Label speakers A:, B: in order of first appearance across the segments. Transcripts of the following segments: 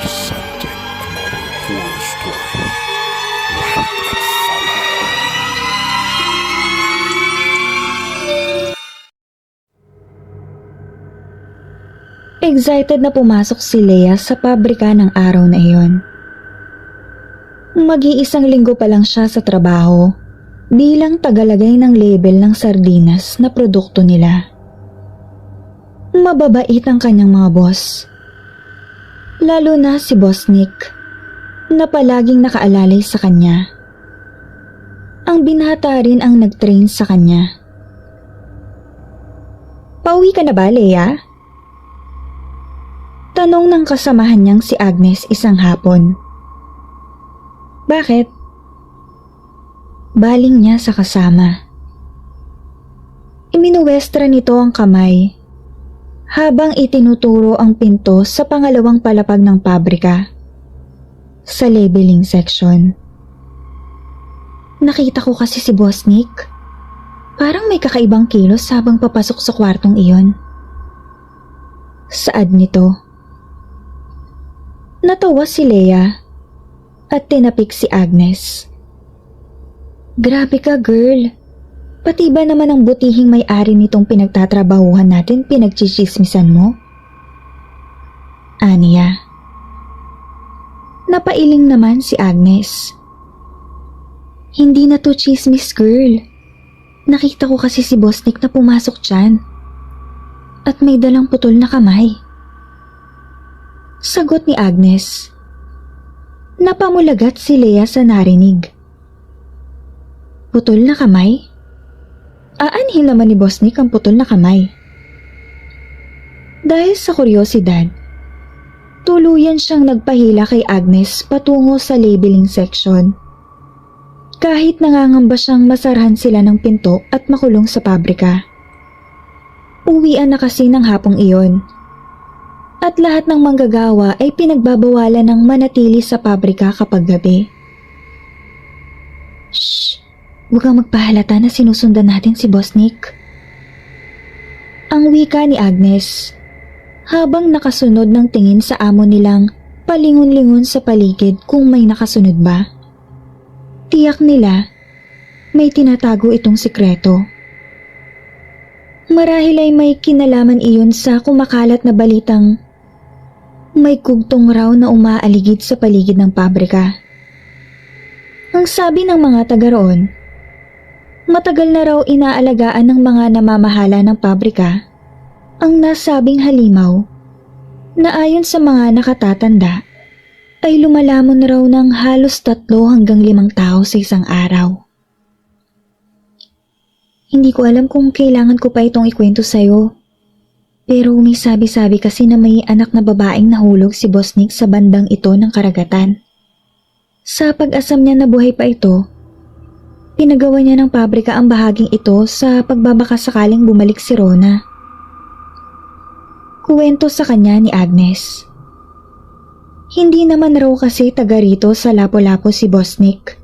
A: presenting another horror story. Lahat ng follow.
B: Excited na pumasok si Leia sa pabrika ng araw na iyon. Mag-iisang linggo pa lang siya sa trabaho bilang tagalagay ng label ng sardinas na produkto nila. Mababait ang kanyang mga boss. Lalo na si Boss Nick na palaging nakaalalay sa kanya. Ang binata rin ang nag-train sa kanya. "Pauwi ka na ba, Leia?" Tanong ng kasamahan niyang si Agnes isang hapon. "Bakit?" Baling niya sa kasama. Iminuwestra nito ang kamay habang itinuturo ang pinto sa pangalawang palapag ng pabrika sa labeling section. "Nakita ko kasi si Boss Nick. Parang may kakaibang kilos habang papasok sa kwartong iyon." Saad nito. Natawa si Leia at tinapik si Agnes. "Grabe ka, girl. Pati ba naman ang butihing may-ari nitong pinagtatrabahuhan natin pinagchichismisan mo?" Aniya. Napailing naman si Agnes. "Hindi na to chismis, girl. Nakita ko kasi si Boss Nick na pumasok dyan. At may dalang putol na kamay." Sagot ni Agnes. Napamulagat si Leia sa narinig. Putol na kamay? Aanhin naman ni Boss Nick ang putol na kamay. Dahil sa kuryosidad, tuluyan siyang nagpahila kay Agnes patungo sa labeling section. Kahit nangangamba siyang masarahan sila ng pinto at makulong sa pabrika. Uwian na kasi ng hapong iyon. At lahat ng manggagawa ay pinagbabawalan ng manatili sa pabrika kapag gabi. "Shh! Huwag kang magpahalata na sinusundan natin si Boss Nick." Ang wika ni Agnes, habang nakasunod ng tingin sa amo nilang palingon-lingon sa paligid kung may nakasunod ba. Tiyak nila, may tinatago itong sikreto. Marahil ay may kinalaman iyon sa kumakalat na balitang may kugtong raw na umaaligid sa paligid ng pabrika. Ang sabi ng mga taga roon, matagal na raw inaalagaan ng mga namamahala ng pabrika ang nasabing halimaw na ayon sa mga nakatatanda ay lumalamon raw ng halos 3 hanggang 5 tao sa isang araw. Hindi ko alam kung kailangan ko pa itong ikwento sa'yo. Pero may sabi-sabi kasi na may anak na babaeng nahulog si Boss Nick sa bandang ito ng karagatan. Sa pag-asam niya na buhay pa ito, pinagawa niya ng pabrika ang bahaging ito sa pagbabaka sakaling bumalik si Rona. Kuwento sa kanya ni Agnes. Hindi naman raw kasi taga rito sa Lapu-Lapu si Boss Nick.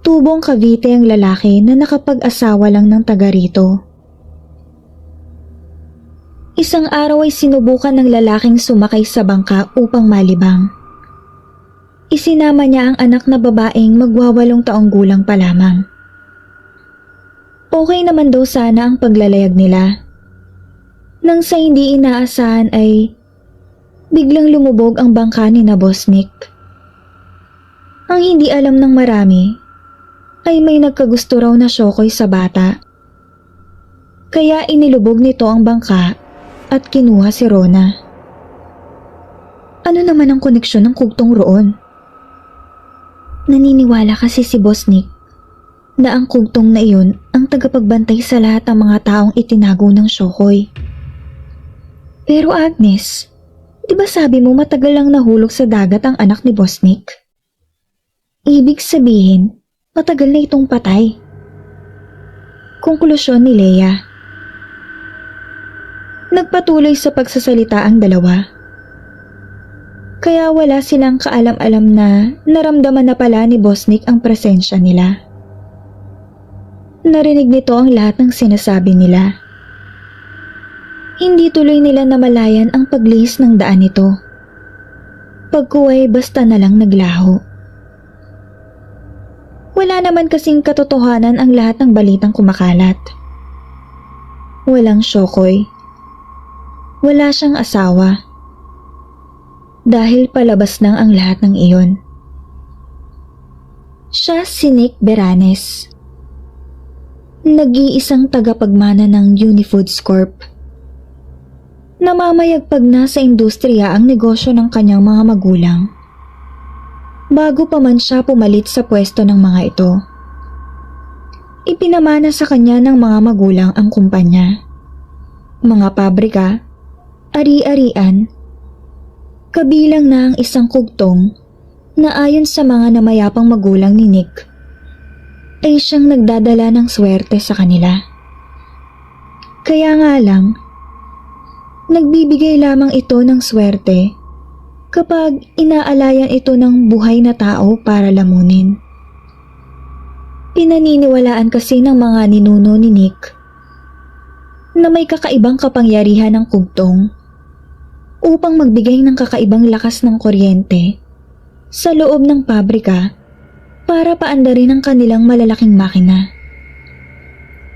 B: Tubong Cavite ang lalaki na nakapag-asawa lang ng taga rito. Isang araw ay sinubukan ng lalaking sumakay sa bangka upang malibang. Isinama niya ang anak na babaeng magwa-8 taong gulang pa lamang. Okay naman daw sana ang paglalayag nila. Nang sa hindi inaasahan ay biglang lumubog ang bangka ni na Boss Nick. Ang hindi alam ng marami ay may nagkagusto raw na syokoy sa bata. Kaya inilubog nito ang bangka at kinuha si Rona. Ano naman ang koneksyon ng kugtong roon? Naniniwala kasi si Boss Nick na ang kugtong na iyon ang tagapagbantay sa lahat ng mga taong itinago ng syokoy. Pero Agnes, di ba sabi mo matagal lang nahulog sa dagat ang anak ni Boss Nick? Ibig sabihin, matagal na itong patay. Konklusyon ni Leia. Nagpatuloy sa pagsasalita ang dalawa. Kaya wala silang kaalam-alam na naramdaman na pala ni Boss Nick ang presensya nila. Narinig nito ang lahat ng sinasabi nila. Hindi tuloy nila namalayan ang paglihis ng daan nito. pagkuway basta na lang naglaho. Wala naman kasing katotohanan ang lahat ng balitang kumakalat. Walang Shokoy. Wala siyang asawa. Dahil palabas lang ang lahat ng iyon. Siya si Nick Beranes. Nag-iisang tagapagmana ng Unifoods Corp. Namamayagpag na sa industriya ang negosyo ng kanyang mga magulang. Bago pa man siya pumalit sa pwesto ng mga ito. Ipinamana sa kanya ng mga magulang ang kumpanya. Mga pabrika, ari-arian, kabilang na ang isang kugtong na ayon sa mga namayapang magulang ni Nick ay siyang nagdadala ng swerte sa kanila. Kaya nga lang, nagbibigay lamang ito ng swerte kapag inaalayan ito ng buhay na tao para lamunin. Pinaniniwalaan kasi ng mga ninuno ni Nick na may kakaibang kapangyarihan ng kugtong upang magbigay ng kakaibang lakas ng kuryente sa loob ng pabrika para paandarin ang kanilang malalaking makina.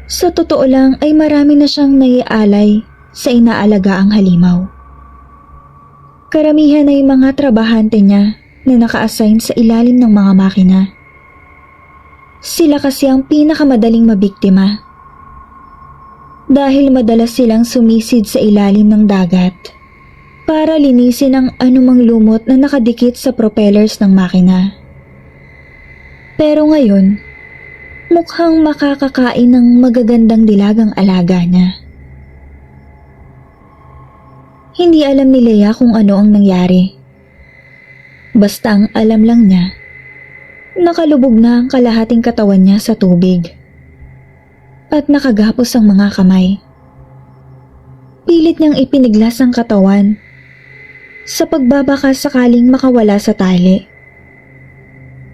B: Sa totoo lang ay marami na siyang naialay sa inaalagaang halimaw. Karamihan ay mga trabahante niya na naka-assign sa ilalim ng mga makina. Sila kasi ang pinakamadaling mabiktima. Dahil madalas silang sumisid sa ilalim ng dagat para linisin ang anumang lumot na nakadikit sa propellers ng makina. Pero ngayon, mukhang makakakain ng magagandang dilagang alaga niya. Hindi alam ni Leia kung ano ang nangyari. Basta ang alam lang niya, nakalubog na ang kalahating katawan niya sa tubig at nakagapos ang mga kamay. Pilit niyang ipiniglas ang katawan sa pagbabaka sakaling makawala sa tali.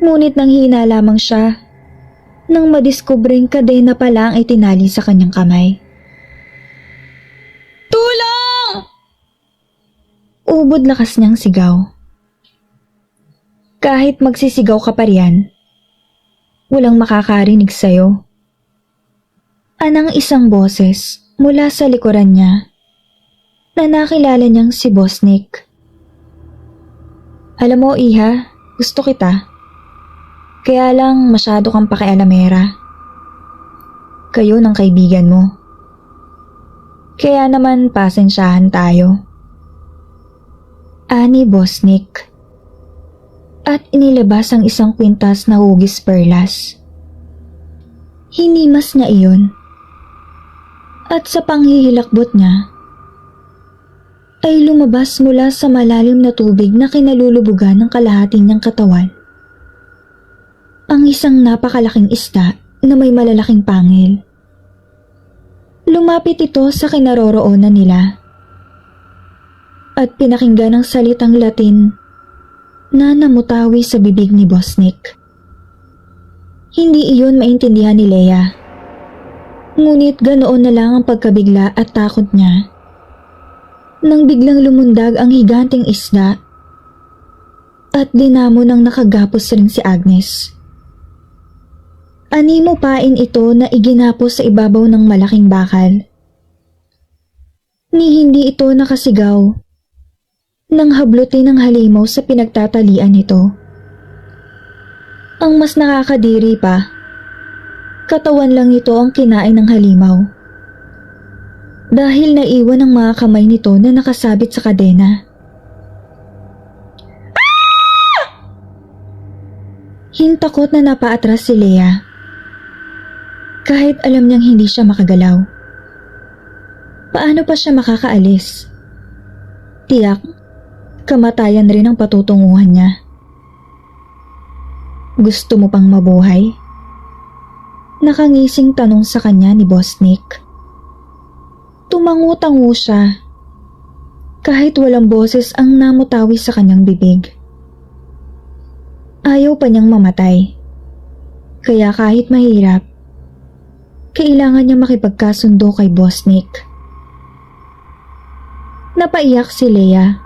B: Ngunit nang hina lamang siya nang madiskubring kadena pala ang itinali sa kanyang kamay. Tulong! Ubod lakas niyang sigaw. Kahit magsisigaw ka pa riyan, walang makakarinig sa'yo. Anang isang boses mula sa likuran niya na nakilala niyang si Boss Nick. Alam mo, Iha, gusto kita. Kaya lang masyado kang pakialamera. Kayo ng kaibigan mo. Kaya naman pasensyahan tayo. Ani Boss Nick. At inilabas ang isang kwintas na hugis perlas. Hinimas niya iyon. At sa panghihilakbot niya, ay lumabas mula sa malalim na tubig na kinalulubugan ng kalahati niyang katawan ang isang napakalaking isda na may malalaking pangil. Lumapit ito sa kinaroroonan nila at pinakinggan ang salitang Latin na namutawi sa bibig ni Boss Nick. Hindi iyon maintindihan ni Leia. Ngunit ganoon na lang ang pagkabigla at takot niya nang biglang lumundag ang higanting isda at dinamo ng nakagapos rin si Agnes. Animo pain ito na iginapos sa ibabaw ng malaking bakal. Ni hindi ito nakasigaw nang hablutin ng halimaw sa pinagtatalian nito. Ang mas nakakadiri pa, katawan lang nito ang kinain ng halimaw. Dahil naiwan ang mga kamay nito na nakasabit sa kadena. Ah! Hintakot na napaatras si Leia. Kahit alam niyang hindi siya makagalaw. Paano pa siya makakaalis? Tiyak, kamatayan rin ang patutunguhan niya. Gusto mo pang mabuhay? Nakangising tanong sa kanya ni Boss Nick. Tumangu-tango siya. Kahit walang boses ang namutawi sa kanyang bibig. Ayaw pa niyang mamatay. Kaya kahit mahirap, kailangan niya makipagkasundo kay Boss Nick. Napaiyak si Leia.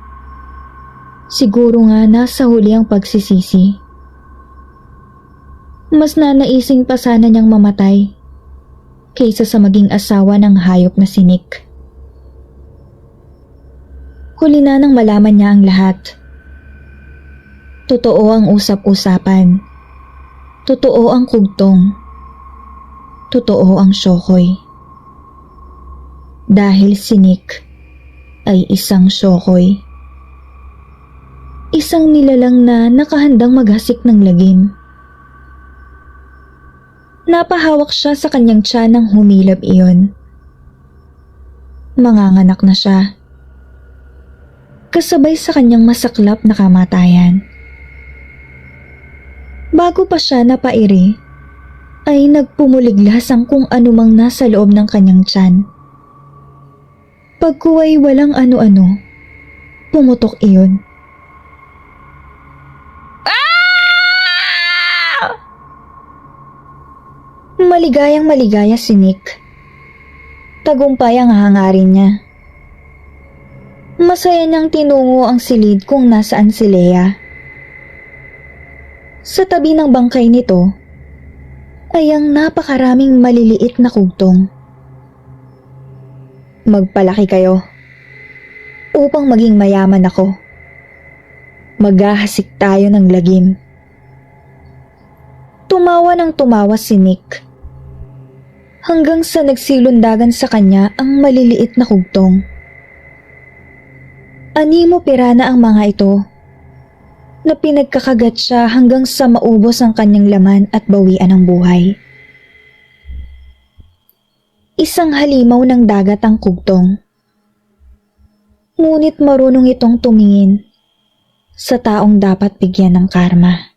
B: Siguro nga nasa huli ang pagsisisi. Mas nanaising pa sana niyang mamatay kaysa sa maging asawa ng hayop na si Nick. Huli na nang malaman niya ang lahat. Totoo ang usap-usapan. Totoo ang kugtong. Totoo ang syokoy. Dahil si Nick ay isang syokoy. Isang nilalang na nakahandang maghasik ng lagim. Napahawak siya sa kanyang tiyan nang humilab iyon. Manganganak na siya. Kasabay sa kanyang masaklap na kamatayan. Bago pa siya napairi, ay nagpumuliglas ang kung anumang nasa loob ng kanyang tiyan. Pagkuway walang ano-ano, pumutok iyon. Maligayang maligaya si Nick. Tagumpay ang hangarin niya. Masaya niyang tinungo ang silid kung nasaan si Leia. Sa tabi ng bangkay nito ay ang napakaraming maliliit na kugtong. Magpalaki kayo upang maging mayaman ako. Maghahasik tayo ng lagim. Tumawa ng tumawa si Nick. Hanggang sa nagsilundagan sa kanya ang maliliit na kugtong. Animo pira na ang mga ito na pinagkakagat siya hanggang sa maubos ang kanyang laman at bawian ng buhay. Isang halimaw ng dagat ang kugtong. Ngunit marunong itong tumingin sa taong dapat bigyan ng karma.